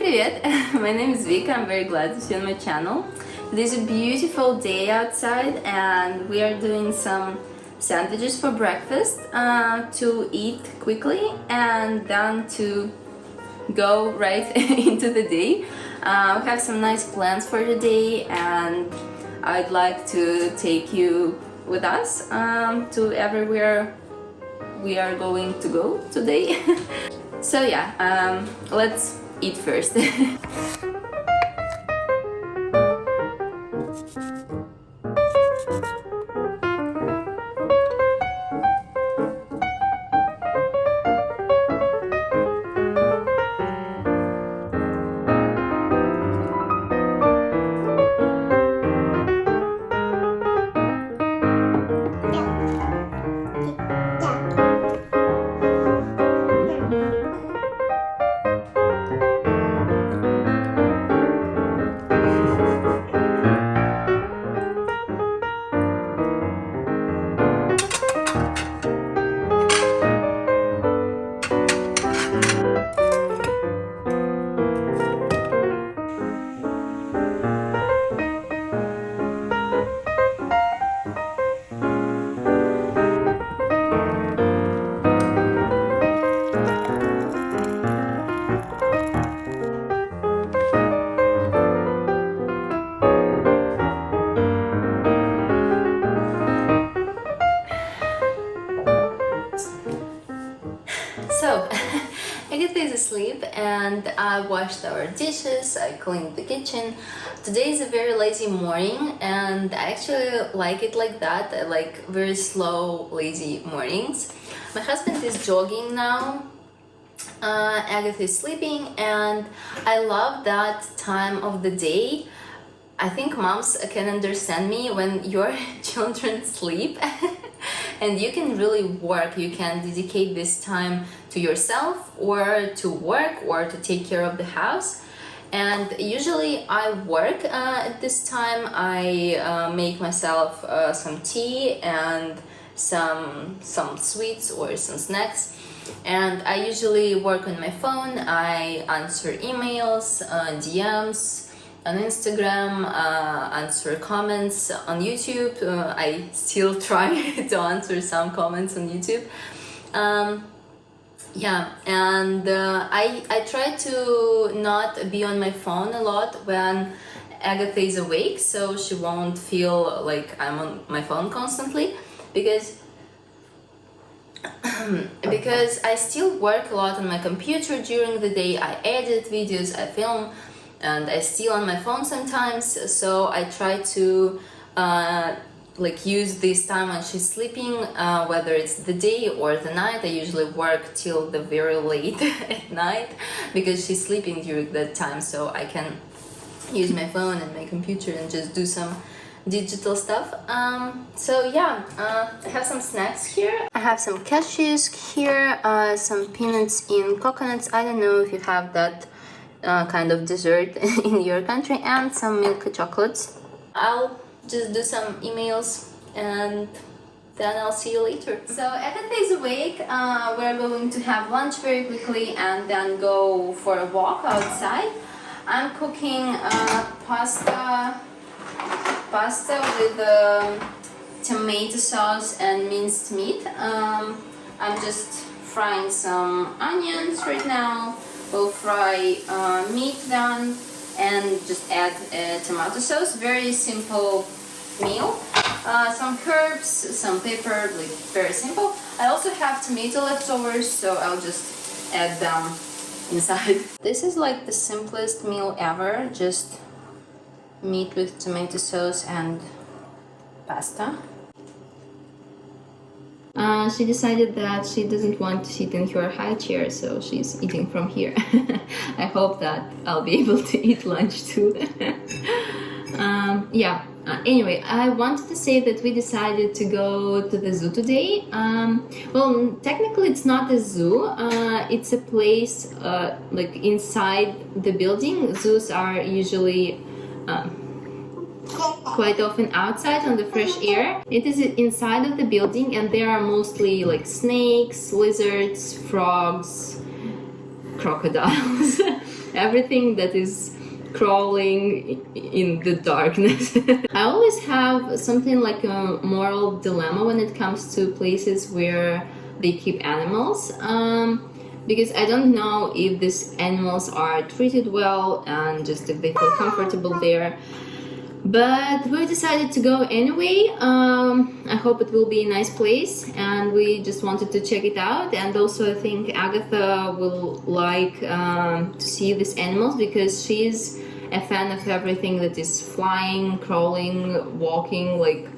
привет! My name is Vika. I'm very glad to see you on my channel. Today's a beautiful day outside and we are doing some sandwiches for breakfast to eat quickly and then to go right into the day. We have some nice plans for the day and I'd like to take you with us to everywhere we are going to go today. So yeah, let's eat first. So, Agatha is asleep and I washed our dishes, I cleaned the kitchen. Today is a very lazy morning and I actually like it like that. I like very slow, lazy mornings. My husband is jogging now, Agatha is sleeping, and I love that time of the day. I think moms can understand me when your children sleep and you can really work. You can dedicate this time to yourself or to work or to take care of the house. And usually I work at this time. I make myself some tea and some sweets or some snacks. And I usually work on my phone. I answer emails, DMs on Instagram, answer comments on YouTube. I still try to answer some comments on YouTube. Yeah, and I try to not be on my phone a lot when Agatha is awake, so she won't feel like I'm on my phone constantly, because I still work a lot on my computer during the day. I edit videos, I film, and I still on my phone sometimes, so I try to use this time when she's sleeping, whether it's the day or the night. I usually work till the very late at night because she's sleeping during that time, so I can use my phone and my computer and just do some digital stuff. So yeah, I have some snacks here. I have some cashews here, some peanuts in coconuts. I don't know if you have that kind of dessert in your country, and some milk chocolates. I'll just do some emails and then I'll see you later. So Agatha is awake. We're going to have lunch very quickly and then go for a walk outside. I'm cooking pasta with tomato sauce and minced meat. I'm just frying some onions right now. We'll fry meat then and just add tomato sauce. Very simple meal. Some herbs, some pepper, like very simple. I also have tomato leftovers, so I'll just add them inside. This is like the simplest meal ever, just meat with tomato sauce and pasta. She decided that she doesn't want to sit in her high chair, so she's eating from here. I hope that I'll be able to eat lunch too. Yeah, anyway, I wanted to say that we decided to go to the zoo today. Well, technically it's not a zoo, it's a place like inside the building. Zoos are usually quite often outside on the fresh air. It is inside of the building and there are mostly like snakes, lizards, frogs, crocodiles everything that is crawling in the darkness. I always have something like a moral dilemma when it comes to places where they keep animals, because I don't know if these animals are treated well and just if they feel comfortable there. But we decided to go anyway. I hope it will be a nice place, and we just wanted to check it out. And also I think Agatha will like to see these animals because she's a fan of everything that is flying, crawling, walking, like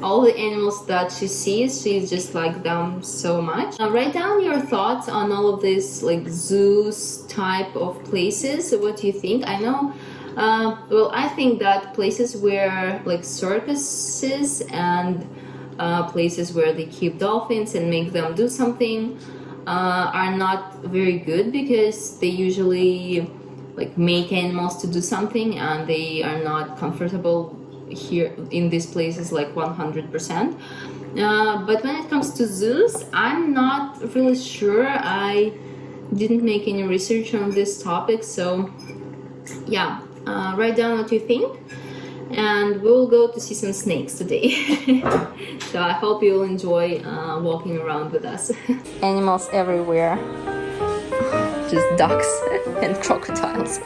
all the animals that she sees, she's just like them so much. Write down your thoughts on all of these like zoos type of places. What do you think? I know well, I think that places where like circuses and places where they keep dolphins and make them do something are not very good because they usually like make animals to do something and they are not comfortable here in these places like 100%. But when it comes to zoos, I'm not really sure. I didn't make any research on this topic, so yeah. Write down what you think, and we'll go to see some snakes today. So I hope you'll enjoy walking around with us. Animals everywhere, just ducks and crocodiles.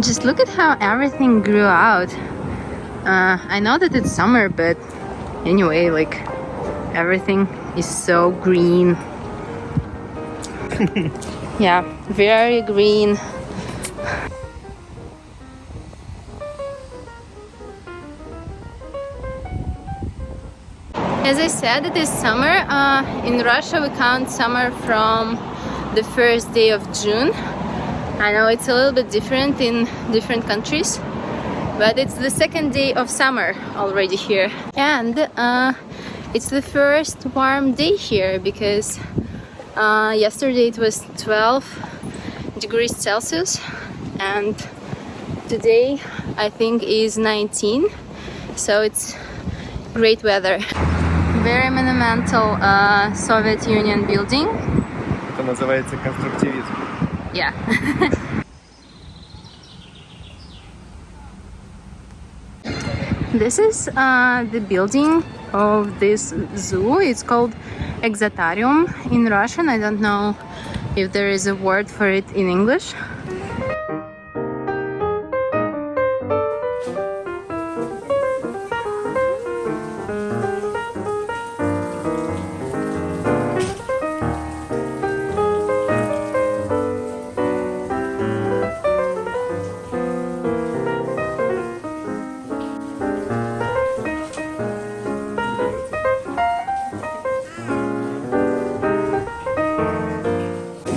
Just look at how everything grew out. I know that it's summer, but anyway, like everything is so green. Yeah, very green. As I said, it is summer. In Russia, we count summer from the first day of June. I know it's a little bit different in different countries, but it's the second day of summer already here. And it's the first warm day here because yesterday it was 12 degrees Celsius and today I think is 19, so it's great weather. Very monumental Soviet Union building. Это называется конструктивизм. Yeah. This is the building of this zoo. It's called Exatarium in Russian. I don't know if there is a word for it in English.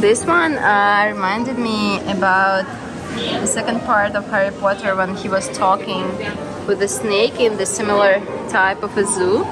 This one reminded me about the second part of Harry Potter when he was talking with the snake in the similar type of a zoo.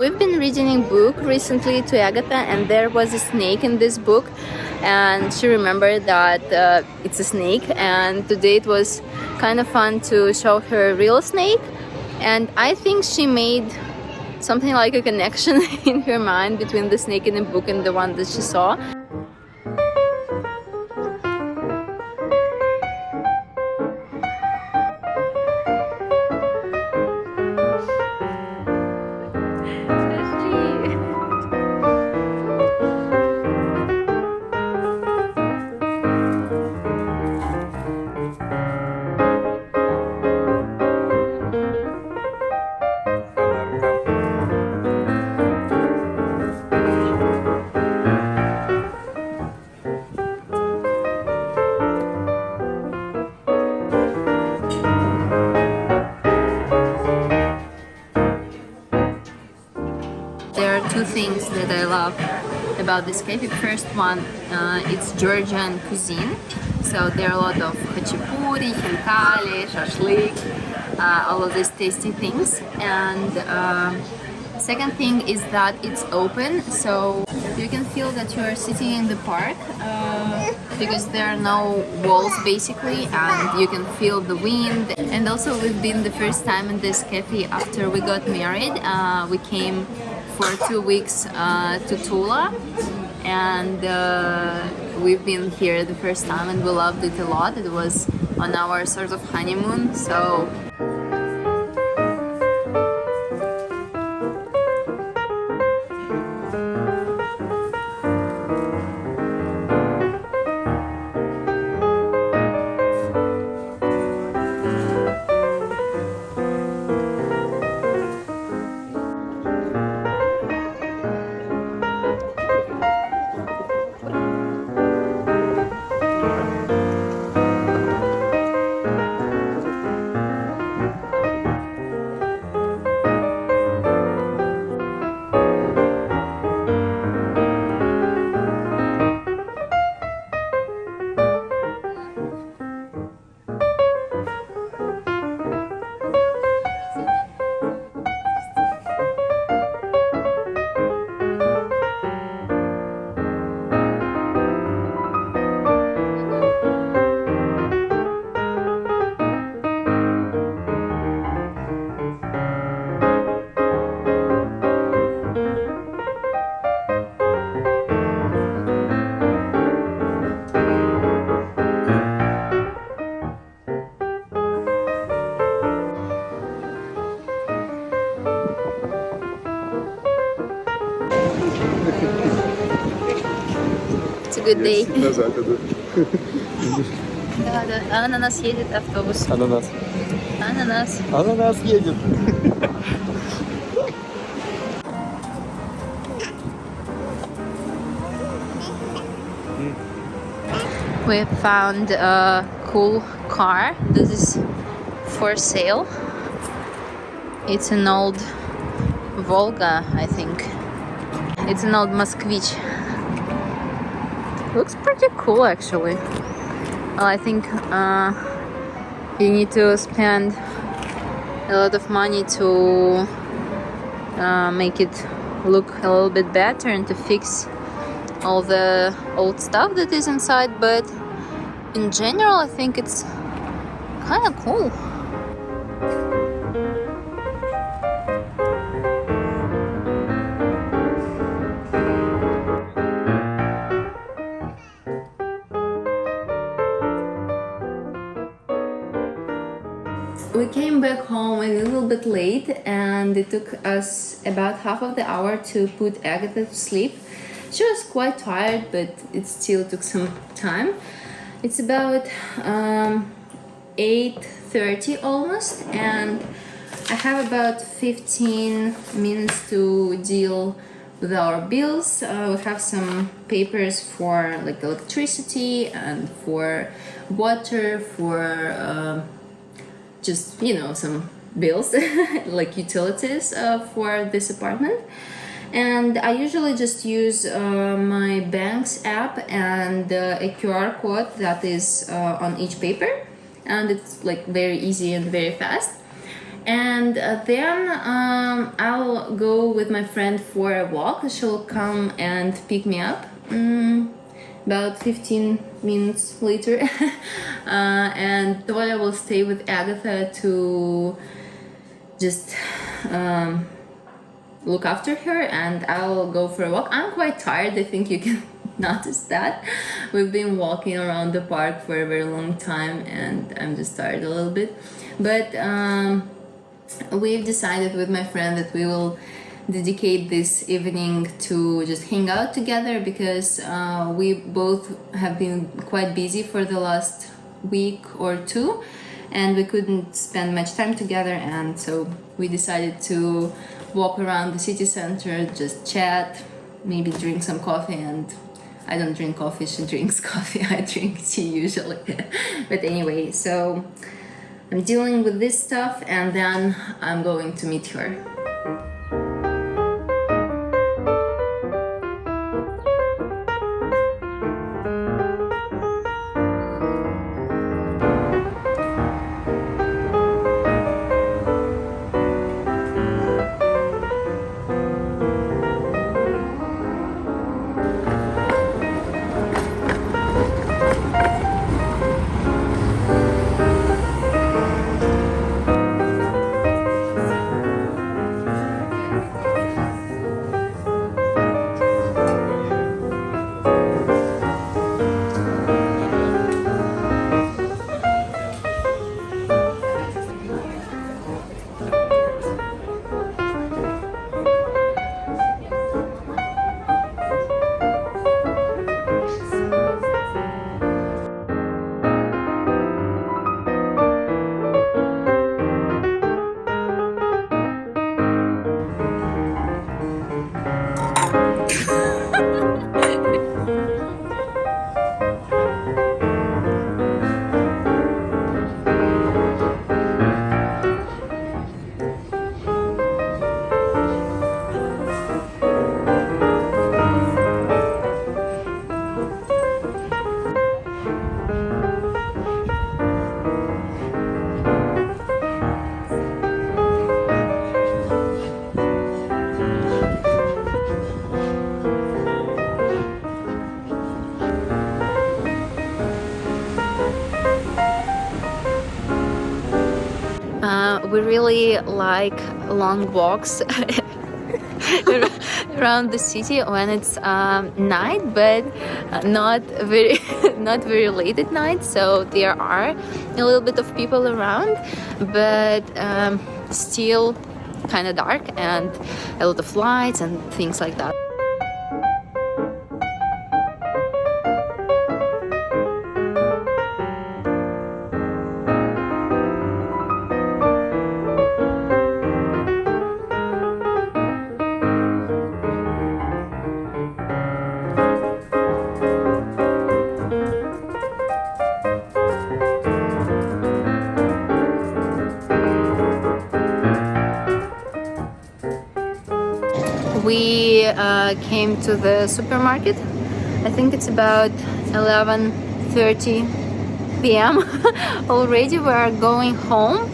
we've been reading a book recently to Agatha, and there was a snake in this book, and she remembered that it's a snake, and today it was kind of fun to show her a real snake, and I think she made something like a connection in her mind between the snake in the book and the one that she saw. There are two things that I love about this cafe. First one, it's Georgian cuisine. So there are a lot of khachapuri, khinkali, shashlik, all of these tasty things. And second thing is that it's open, so you can feel that you are sitting in the park because there are no walls basically, and you can feel the wind. And also we've been the first time in this cafe after we got married. We came for 2 weeks to Tula, and we've been here the first time and we loved it a lot. It was on our sort of honeymoon, so it's a good day. Назад иду. Да, да. А на нас едет автобус. Ананас. Ананас. Ананас едет. We found a cool car. This is for sale. It's an old Volga, I think. It's an old moskvitch. Looks pretty cool actually. Well, I think you need to spend a lot of money to make it look a little bit better and to fix all the old stuff that is inside, but in general I think it's kind of cool. We came back home a little bit late, and it took us about half of the hour to put Agatha to sleep. She was quite tired, but it still took some time. It's about 8:30 almost, and I have about 15 minutes to deal with our bills. We have some papers for like electricity and for water, for just, you know, some bills like utilities for this apartment. And I usually just use my bank's app and a QR code that is on each paper, and it's like very easy and very fast. And then I'll go with my friend for a walk. She'll come and pick me up about 15 minutes later. And Toya will stay with Agatha to just look after her, and I'll go for a walk. I'm quite tired, I think you can notice that. We've been walking around the park for a very long time and I'm just tired a little bit. But we've decided with my friend that we will dedicate this evening to just hang out together, because we both have been quite busy for the last week or two and we couldn't spend much time together, and so we decided to walk around the city center, just chat, maybe drink some coffee. And I don't drink coffee, she drinks coffee, I drink tea usually. But anyway, so I'm dealing with this stuff and then I'm going to meet her. We really like long walks around the city when it's night, but not very late at night. So there are a little bit of people around, but still kind of dark and a lot of lights and things like that. We came to the supermarket. I think it's about 11:30 p.m. already. We are going home,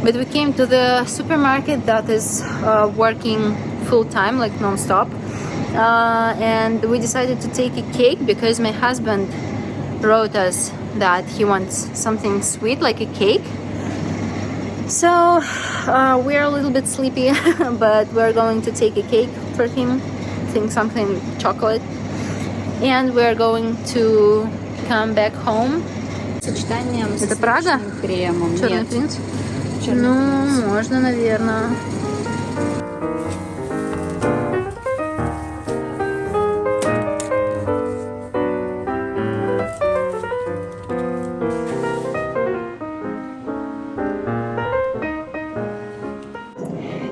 but we came to the supermarket that is working full-time, like non-stop, and we decided to take a cake because my husband wrote us that he wants something sweet like a cake. So we're a little bit sleepy, but we're going to take a cake for him, I think something chocolate, and we're going to come back home. Это Прага? Кремом. Черный Нет. принц? Черный Ну, принц. можно, наверное.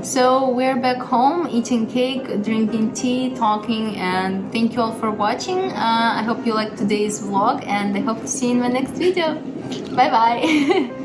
So we're back home, eating cake, drinking tea, talking, and thank you all for watching. I hope you liked today's vlog, and I hope to see you in my next video. Bye bye!